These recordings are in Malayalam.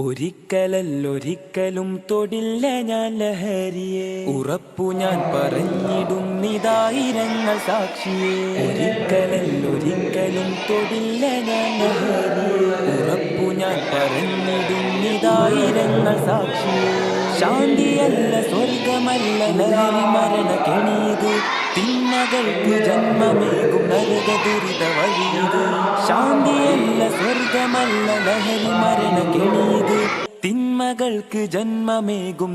ഒരിക്കലല്ലൊരിക്കലും തൊടില്ല ഞാൻ ലഹരിയെ, ഉറപ്പു ഞാൻ പറഞ്ഞിടും നിതായിരങ്ങൾ സാക്ഷിയെ. ഒരിക്കലല്ലൊരിക്കലും തൊടില്ല ഞാൻ ലഹരിയെ, ഉറപ്പു ഞാൻ പറഞ്ഞിടും നിതായിരങ്ങൾ സാക്ഷിയെ. ശാന്തിയല്ല സ്വർഗമല്ല ലഹരി മരണ കെണിയത്, തിന്മകൾക്ക് ജന്മമേകും നരക ദുരിത വഴിയത്. ശാന്തിയല്ല സ്വർഗമല്ല ലഹരി മരണ കെണിയത്, തിന്മകൾക്ക് ജന്മമേകും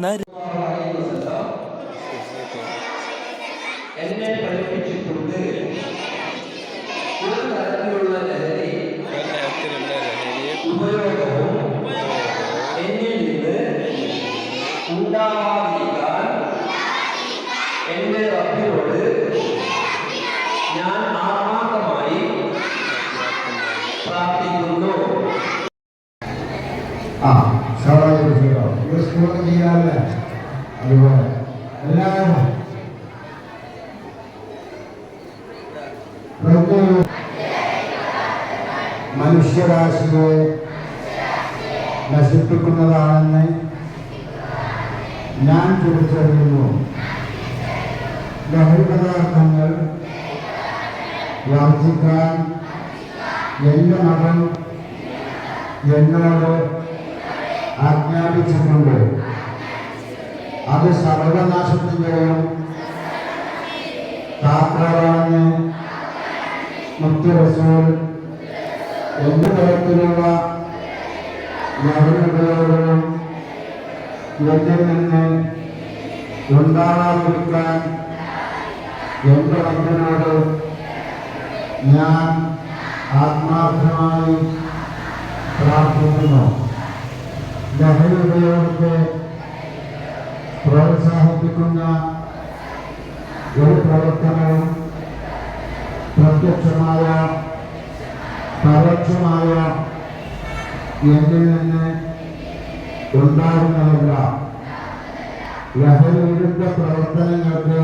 എന്നെ പഠിപ്പിച്ചിട്ടുണ്ട്. ഒരു തരത്തിലുള്ള ലഹരി ഉപയോഗവും എന്നിൽ നിന്ന് ഉണ്ടാവാതിരിക്കാൻ എന്റെ റബ്ബിനോട് ഞാൻ ആത്മാർത്ഥമായി പ്രാർത്ഥിക്കുന്നു. സ്കൂളൊക്കെ ചെയ്യാറില്ല, അതുപോലെ എല്ലാവരും മനുഷ്യരാശിയെ നശിപ്പിക്കുന്നതാണെന്ന് ഞാൻ തിരിച്ചറിയുന്നു. ലഹരി പദാർത്ഥങ്ങൾ വർദ്ധിക്കാൻ എൻ്റെ മകൻ എന്നോട് ആജ്ഞാപിച്ചിട്ടുണ്ട്. അത് സർവനാശത്തിൻ്റെയും താക്കോലാണെന്ന് മുത്തു റസൂൽ എന്ത് തരത്തിലുള്ള ലഹരി ഉപയോഗവും എന്നിൽ നിന്ന് ഉണ്ടാകാതിരിക്കാൻ എൻ്റെ റബ്ബിനോട് ഞാൻ ആത്മാർത്ഥമായി പ്രാർത്ഥിക്കുന്നു. ലഹരി ഉപയോഗത്തെ പ്രോത്സാഹിപ്പിക്കുന്ന ഒരു പ്രവർത്തനവും പ്രത്യക്ഷമായ പരോക്ഷമായ എന്നിൽ നിന്ന് ഉണ്ടാകുന്നതല്ല. ലഹരി വിരുദ്ധ പ്രവർത്തനങ്ങൾക്ക്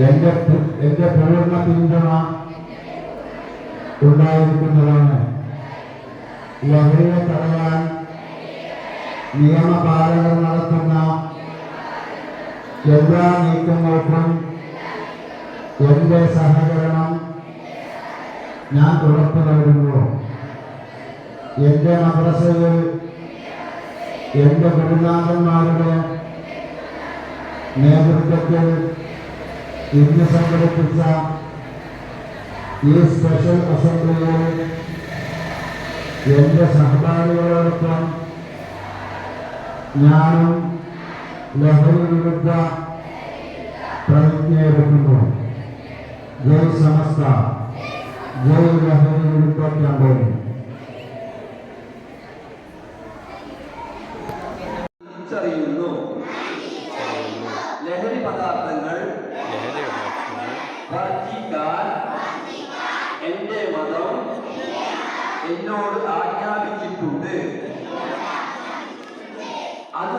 എന്റെ പൂർണ്ണ പിന്തുണ ഉണ്ടായിരിക്കുന്നതാണ്. ലഹരിയെ തടയാൻ നിയമപാലകർ നടത്തുന്ന എല്ലാ നീക്കങ്ങൾക്കും എന്റെ സഹകരണം ഞാൻ ഉറപ്പു നൽകുന്നു. എന്റെ മദ്രസയിൽ എന്റെ ഗുരുനാഥന്മാരുടെ നേതൃത്വത്തിൽ ഇന്ന് സംഘടിപ്പിച്ച ഈ സ്പെഷ്യൽ അസംബ്ലിയിൽ എന്റെ സഹപാഠികളോടൊപ്പം ഞാനും ലഹരി വിരുദ്ധ പ്രതിജ്ഞയെടുക്കുന്നു. ജയ് സമസ്ത, ജയ് ലഹരി വിരുദ്ധ ക്യാമ്പയിൻ. തിരിച്ചറിയുന്നു. ലഹരി പദാർത്ഥങ്ങൾ വർദ്ധിക്കാൻ എന്റെ മതം എന്നോട് ആജ്ഞാപിച്ചിട്ടുണ്ട്. അത്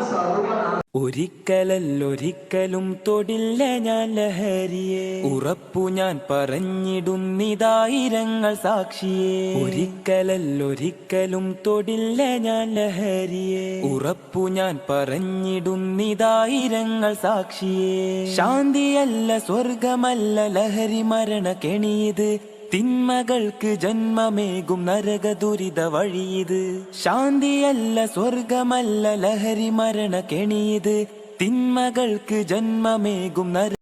ഒരിക്കലല്ലൊരിക്കലും തൊടില്ല ഞാൻ ലഹരിയെ, ഉറപ്പു ഞാൻ പറഞ്ഞിടും നിതായിരങ്ങൾ സാക്ഷിയെ. ഒരിക്കലല്ലൊരിക്കലും തൊടില്ല ഞാൻ ലഹരിയെ, ഉറപ്പു ഞാൻ പറഞ്ഞിടും നിതായിരങ്ങൾ സാക്ഷിയെ. ശാന്തിയല്ല സ്വർഗമല്ല ലഹരി മരണ കെണിയത്, തിന്മകൾക്ക് ജന്മമേകും നരക ദുരിത വഴിയത്. ശാന്തിയല്ല സ്വർഗമല്ല ലഹരി മരണ കെണിയത്, തിന്മകൾക്ക് ജന്മമേകും